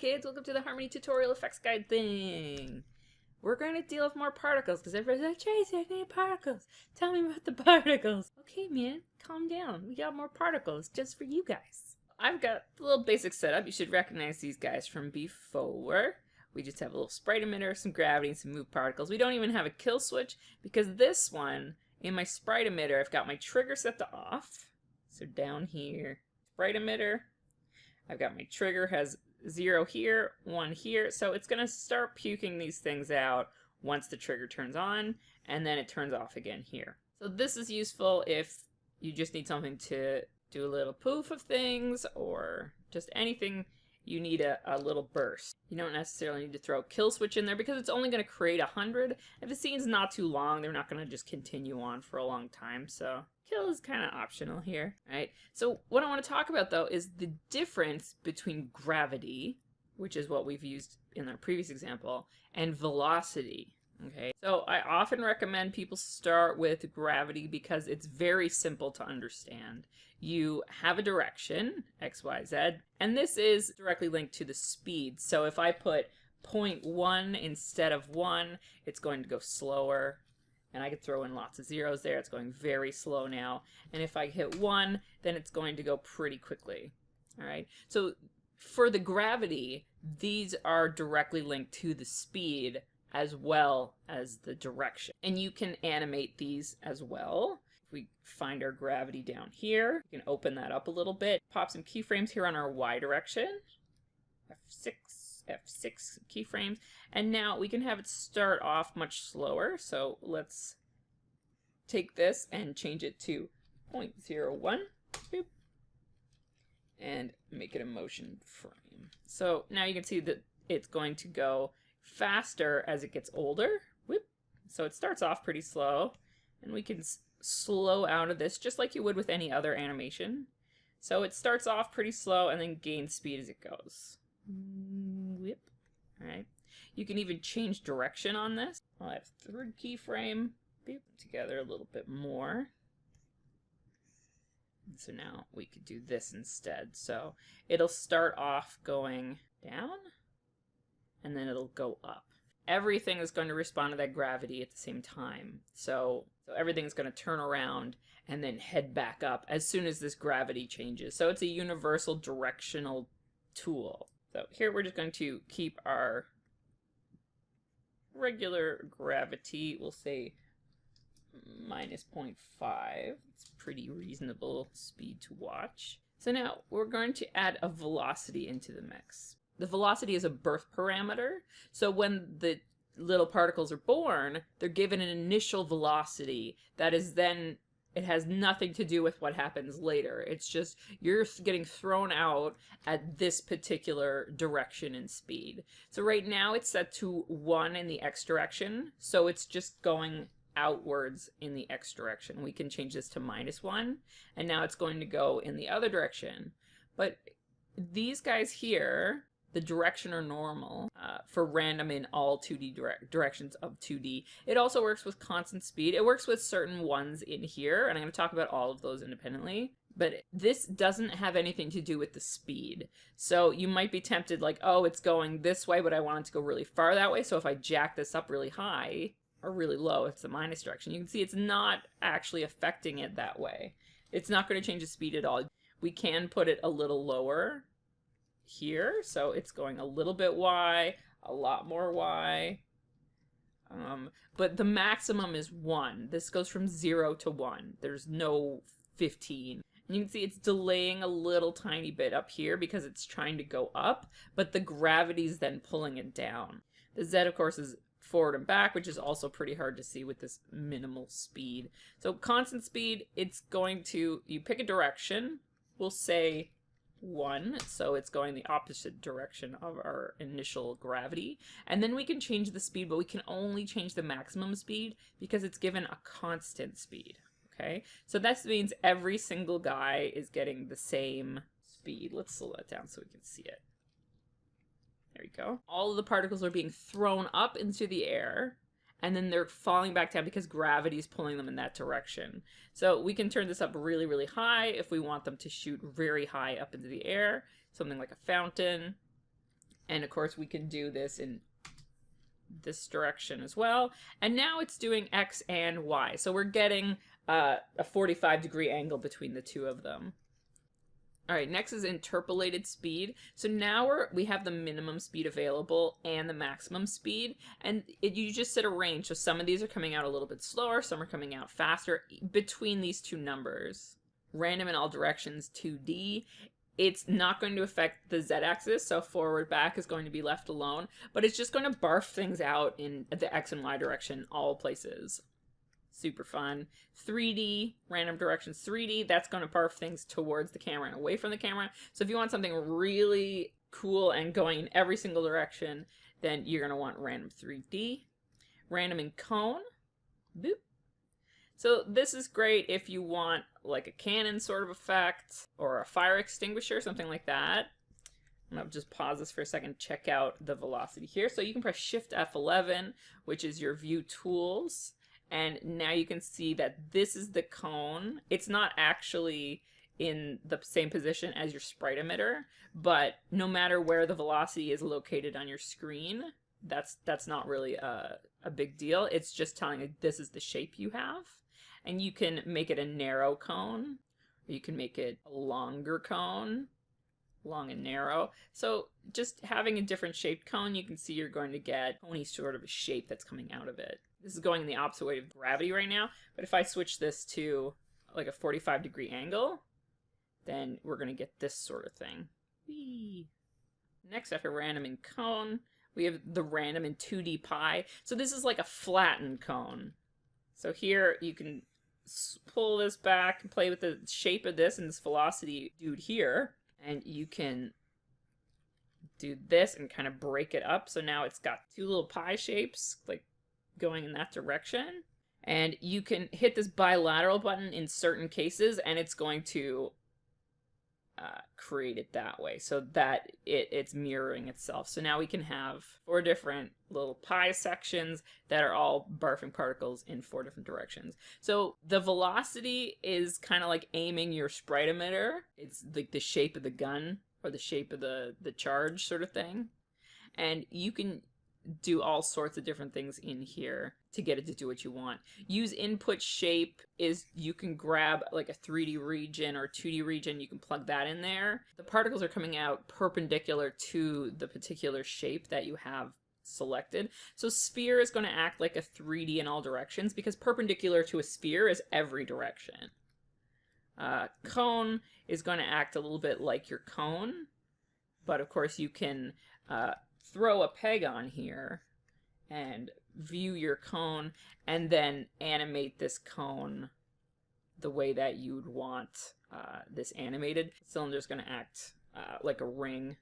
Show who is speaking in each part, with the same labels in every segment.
Speaker 1: kids, welcome to the Harmony Tutorial Effects Guide thing. We're going to deal with more particles because everybody's like, Tracy, I need particles. Tell me about the particles. Okay, man, calm down. We got more particles just for you guys. I've got a little basic setup. You should recognize these guys from before. We just have a little sprite emitter, some gravity, and some move particles. We don't even have a kill switch because this one, in my sprite emitter, I've got my trigger set to off. So down here, sprite emitter. I've got my trigger has 0 here, 1 here, so it's going to start puking these things out once the trigger turns on, and then it turns off again here. So this is useful if you just need something to do a little poof of things, or just anything you need a little burst. You don't necessarily need to throw a kill switch in there because it's only going to create 100. If the scene's not too long, they're not going to just continue on for a long time, so kill is kind of optional here, right? So what I want to talk about though is the difference between gravity, which is what we've used in our previous example, and velocity. Okay, so I often recommend people start with gravity because it's very simple to understand. You have a direction, X, Y, Z, and this is directly linked to the speed. So if I put 0.1 instead of 1, it's going to go slower. And I could throw in lots of zeros there. It's going very slow now. And if I hit 1, then it's going to go pretty quickly. All right, so for the gravity, these are directly linked to the speed as well as the direction. And you can animate these as well. If we find our gravity down here, we can open that up a little bit. Pop some keyframes here on our Y direction. F6 keyframes. And now we can have it start off much slower. So let's take this and change it to 0.01. Boop, and make it a motion frame. So now you can see that it's going to go faster as it gets older. Whoop. So it starts off pretty slow, and we can slow out of this just like you would with any other animation. So it starts off pretty slow and then gains speed as it goes. Whip. All right. You can even change direction on this. I'll have third keyframe. Boop. Together a little bit more. So now we could do this instead. So it'll start off going down, and then it'll go up. Everything is going to respond to that gravity at the same time. So everything's going to turn around and then head back up as soon as this gravity changes. So it's a universal directional tool. So here we're just going to keep our regular gravity. We'll say minus 0.5. It's pretty reasonable speed to watch. So now we're going to add a velocity into the mix. The velocity is a birth parameter, so when the little particles are born, they're given an initial velocity that is then, it has nothing to do with what happens later. It's just you're getting thrown out at this particular direction and speed. So right now it's set to 1 in the X direction, so it's just going outwards in the X direction. We can change this to -1, and now it's going to go in the other direction. But these guys here, the direction are normal for random in all 2D directions of 2D. It also works with constant speed. It works with certain ones in here, and I'm going to talk about all of those independently. But this doesn't have anything to do with the speed. So you might be tempted like, oh, it's going this way, but I want it to go really far that way. So if I jack this up really high or really low, if it's the minus direction, you can see it's not actually affecting it that way. It's not going to change the speed at all. We can put it a little lower here, so it's going a little bit Y, a lot more Y, but the maximum is 1. This goes from 0 to 1. There's no 15. And you can see it's delaying a little tiny bit up here because it's trying to go up, but the gravity's then pulling it down. The Z, of course, is forward and back, which is also pretty hard to see with this minimal speed. So constant speed, it's going to, you pick a direction, we'll say 1, so it's going the opposite direction of our initial gravity, and then we can change the speed, but we can only change the maximum speed because it's given a constant speed. Okay, so that means every single guy is getting the same speed. Let's slow that down so we can see it. There you go. All of the particles are being thrown up into the air, and then they're falling back down because gravity is pulling them in that direction. So we can turn this up really, really high if we want them to shoot very high up into the air, something like a fountain. And of course we can do this in this direction as well. And now it's doing X and Y. So we're getting a 45-degree angle between the two of them. All right, next is interpolated speed. So now we have the minimum speed available and the maximum speed, and you just set a range. So some of these are coming out a little bit slower, some are coming out faster between these two numbers. Random in all directions 2D. It's not going to affect the z-axis, so forward back is going to be left alone, but it's just going to barf things out in the x and y direction all places. Super fun. 3D, random directions 3D, that's going to barf things towards the camera and away from the camera. So if you want something really cool and going in every single direction, then you're going to want random 3D. Random in cone. Boop. So this is great if you want like a cannon sort of effect or a fire extinguisher, something like that. I'm going to just pause this for a second, check out the velocity here. So you can press Shift F11, which is your view tools. And now you can see that this is the cone. It's not actually in the same position as your sprite emitter, but no matter where the velocity is located on your screen, that's not really a big deal. It's just telling you this is the shape you have. And you can make it a narrow cone, or you can make it a longer cone, long and narrow. So just having a different shaped cone, you can see you're going to get any sort of a shape that's coming out of it. This is going in the opposite way of gravity right now, but if I switch this to like a 45-degree angle, then we're going to get this sort of thing. Whee! Next, after random in cone, we have the random in 2D pie. So this is like a flattened cone. So here you can pull this back and play with the shape of this and this velocity dude here, and you can do this and kind of break it up. So now it's got two little pie shapes, like going in that direction, and you can hit this bilateral button in certain cases and it's going to create it that way so that it's mirroring itself. So now we can have 4 different little pie sections that are all barfing particles in 4 different directions. So the velocity is kind of like aiming your sprite emitter. It's like the shape of the gun or the shape of the charge sort of thing, and you can do all sorts of different things in here to get it to do what you want. Use input shape is you can grab like a 3D region or 2D region, you can plug that in there. The particles are coming out perpendicular to the particular shape that you have selected. So sphere is going to act like a 3D in all directions because perpendicular to a sphere is every direction. Cone is going to act a little bit like your cone, but of course you can throw a peg on here and view your cone and then animate this cone the way that you'd want this animated. The cylinder's going to act like a ring.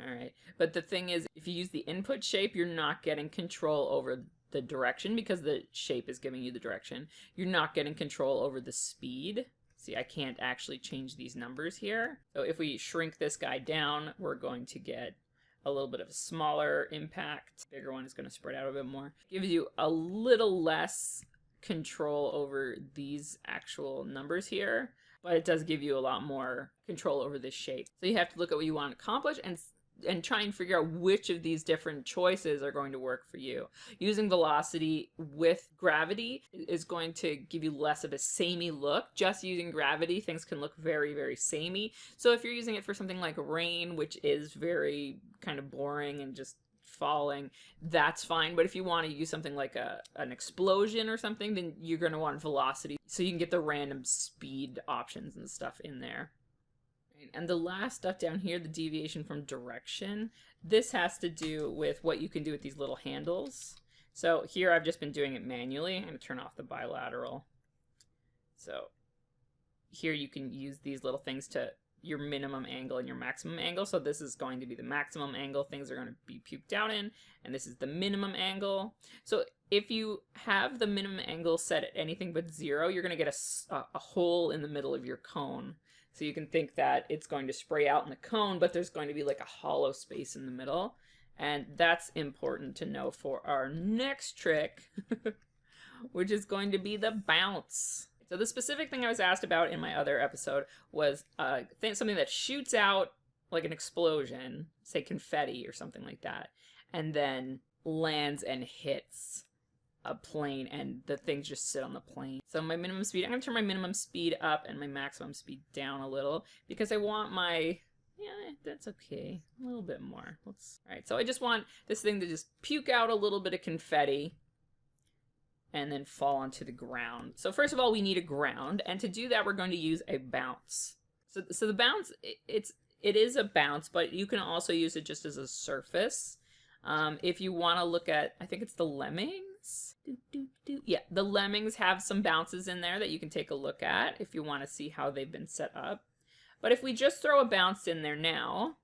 Speaker 1: All right, but the thing is, if you use the input shape, you're not getting control over the direction because the shape is giving you the direction. You're not getting control over the speed. See, I can't actually change these numbers here. So if we shrink this guy down, we're going to get a little bit of a smaller impact. Bigger one is going to spread out a bit more. Gives you a little less control over these actual numbers here, but it does give you a lot more control over this shape. So you have to look at what you want to accomplish and try and figure out which of these different choices are going to work for you. Using velocity with gravity is going to give you less of a samey look. Just using gravity, things can look very, very samey. So if you're using it for something like rain, which is very kind of boring and just falling, that's fine. But if you want to use something like an explosion or something, then you're going to want velocity so you can get the random speed options and stuff in there. And the last stuff down here, the deviation from direction, this has to do with what you can do with these little handles. So here I've just been doing it manually. I'm going to turn off the bilateral. So here you can use these little things to your minimum angle and your maximum angle. So this is going to be the maximum angle things are going to be puked out in, and this is the minimum angle. So if you have the minimum angle set at anything but 0, you're going to get a hole in the middle of your cone. So you can think that it's going to spray out in the cone, but there's going to be like a hollow space in the middle. And that's important to know for our next trick, which is going to be the bounce. So the specific thing I was asked about in my other episode was something that shoots out like an explosion, say confetti or something like that, and then lands and hits a plane and the things just sit on the plane. So my minimum speed, I'm gonna turn my minimum speed up and my maximum speed down a little because I want my, yeah, that's okay, a little bit more. All right, so I just want this thing to just puke out a little bit of confetti and then fall onto the ground. So first of all, we need a ground, and to do that, we're going to use a bounce. So the bounce, it is a bounce, but you can also use it just as a surface. If you want to look at, I think it's the Lemmings. Yeah, the Lemmings have some bounces in there that you can take a look at if you want to see how they've been set up. But if we just throw a bounce in there now,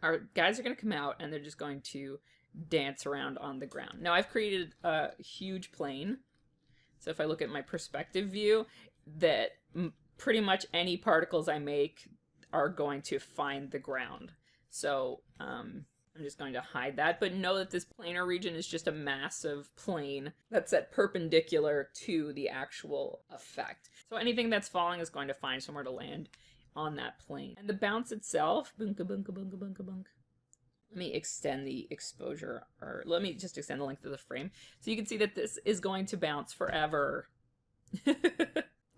Speaker 1: our guys are going to come out and they're just going to dance around on the ground. Now I've created a huge plane. So if I look at my perspective view, that pretty much any particles I make are going to find the ground. So I'm just going to hide that, but know that this planar region is just a massive plane that's set perpendicular to the actual effect. So anything that's falling is going to find somewhere to land on that plane. And the bounce itself, bunka bunka bunka bunka bunka. Let me extend the exposure, or let me just extend the length of the frame. So you can see that this is going to bounce forever.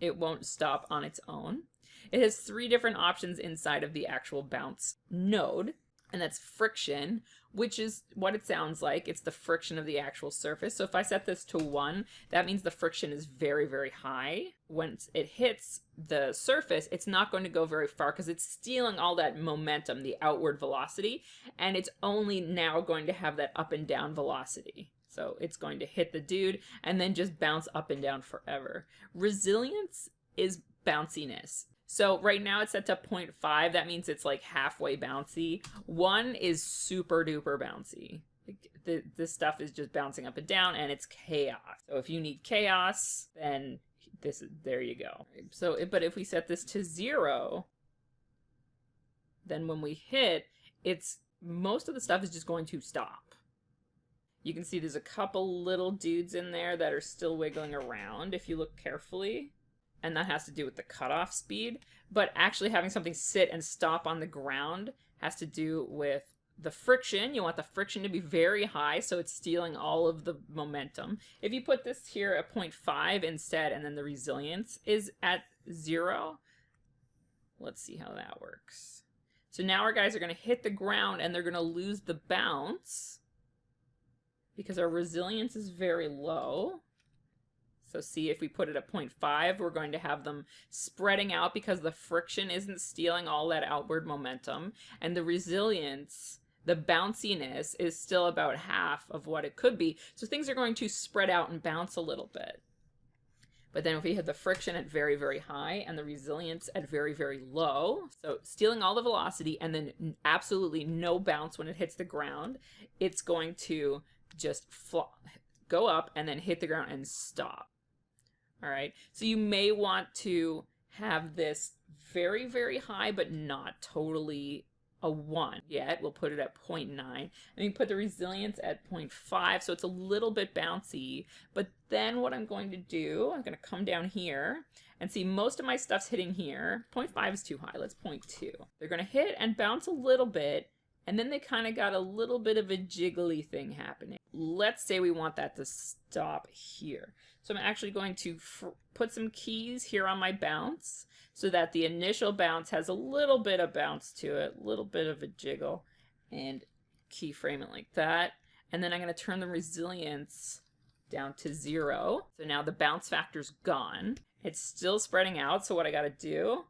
Speaker 1: It won't stop on its own. It has 3 different options inside of the actual bounce node. And that's friction, which is what it sounds like. It's the friction of the actual surface. So if I set this to 1, that means the friction is very, very high. Once it hits the surface, it's not going to go very far because it's stealing all that momentum, the outward velocity, and it's only now going to have that up and down velocity. So it's going to hit the dude and then just bounce up and down forever. Resilience is bounciness. So right now it's set to 0.5. That means it's like halfway bouncy. 1 is super duper bouncy. This stuff is just bouncing up and down and it's chaos. So if you need chaos, then there you go. So, but if we set this to 0, then when we hit, most of the stuff is just going to stop. You can see there's a couple little dudes in there that are still wiggling around if you look carefully. And that has to do with the cutoff speed. But actually having something sit and stop on the ground has to do with the friction. You want the friction to be very high, so it's stealing all of the momentum. If you put this here at 0.5 instead, and then the resilience is at 0, let's see how that works. So now our guys are going to hit the ground, and they're going to lose the bounce because our resilience is very low. So see, if we put it at 0.5, we're going to have them spreading out because the friction isn't stealing all that outward momentum. And the resilience, the bounciness, is still about half of what it could be. So things are going to spread out and bounce a little bit. But then if we have the friction at very, very high and the resilience at very, very low, so stealing all the velocity and then absolutely no bounce when it hits the ground, it's going to just go up and then hit the ground and stop. All right, so you may want to have this very, very high, but not totally a 1 yet. We'll put it at 0.9. And you put the resilience at 0.5, so it's a little bit bouncy. But then what I'm going to do, I'm going to come down here and see most of my stuff's hitting here. 0.5 is too high. Let's 0.2. They're going to hit and bounce a little bit, and then they kind of got a little bit of a jiggly thing happening. Let's say we want that to stop here. So I'm actually going to put some keys here on my bounce so that the initial bounce has a little bit of bounce to it, a little bit of a jiggle, and keyframe it like that. And then I'm going to turn the resilience down to 0. So now the bounce factor's gone. It's still spreading out, so what I got to do,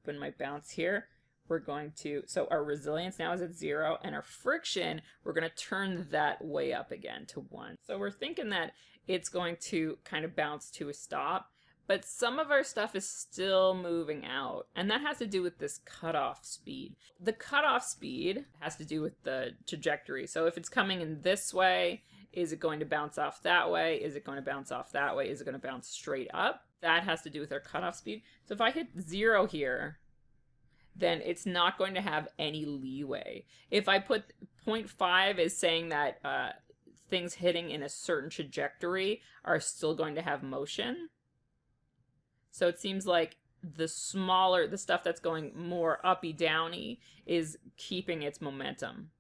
Speaker 1: put my bounce here, we're going to, so our resilience now is at 0, and our friction, we're going to turn that way up again to 1. So we're thinking that it's going to kind of bounce to a stop, but some of our stuff is still moving out, and that has to do with this cutoff speed. The cutoff speed has to do with the trajectory. So if it's coming in this way, is it going to bounce off that way? Is it going to bounce off that way? Is it going to bounce straight up? That has to do with our cutoff speed. So if I hit 0 here, then it's not going to have any leeway. If I put 0.5 as saying that things hitting in a certain trajectory are still going to have motion. So it seems like the smaller, the stuff that's going more uppy downy is keeping its momentum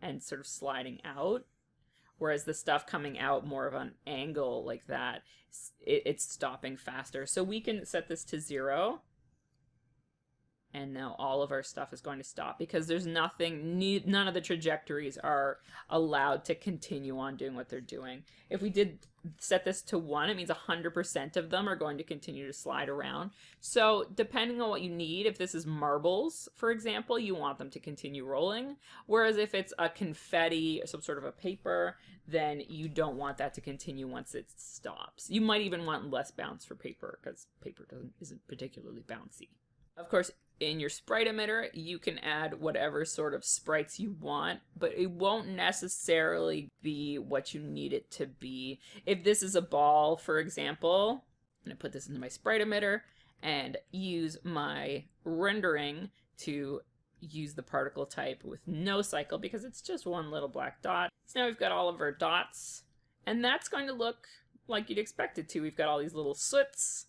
Speaker 1: and sort of sliding out. Whereas the stuff coming out more of an angle like that, it's stopping faster. So we can set this to 0. And now all of our stuff is going to stop because there's nothing, none of the trajectories are allowed to continue on doing what they're doing. If we did set this to 1, it means 100% of them are going to continue to slide around. So depending on what you need, if this is marbles, for example, you want them to continue rolling. Whereas if it's a confetti or some sort of a paper, then you don't want that to continue once it stops. You might even want less bounce for paper because paper isn't particularly bouncy. Of course, in your sprite emitter, you can add whatever sort of sprites you want, but it won't necessarily be what you need it to be. If this is a ball, for example, I'm going to put this into my sprite emitter and use my rendering to use the particle type with no cycle because it's just one little black dot. So now we've got all of our dots, and that's going to look like you'd expect it to. We've got all these little soots,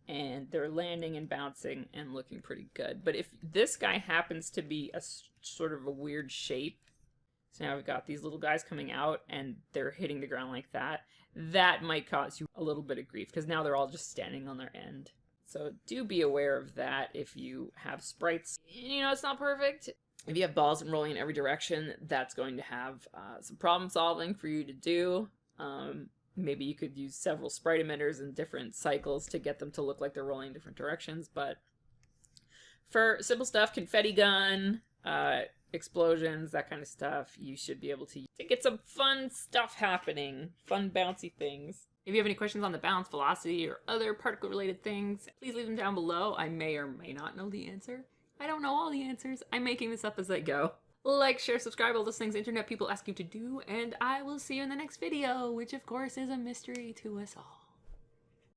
Speaker 1: and they're landing and bouncing and looking pretty good. But if this guy happens to be a sort of a weird shape, so now we've got these little guys coming out and they're hitting the ground like that, that might cause you a little bit of grief because now they're all just standing on their end. So do be aware of that if you have sprites. You know, it's not perfect. If you have balls and rolling in every direction, that's going to have some problem solving for you to do. Maybe you could use several sprite emitters in different cycles to get them to look like they're rolling in different directions. But for simple stuff, confetti gun, explosions, that kind of stuff, you should be able to get some fun stuff happening, fun bouncy things. If you have any questions on the bounce, velocity, or other particle-related things, please leave them down below. I may or may not know the answer. I don't know all the answers. I'm making this up as I go. Like, share, subscribe, all those things internet people ask you to do, and I will see you in the next video, which of course is a mystery to us all.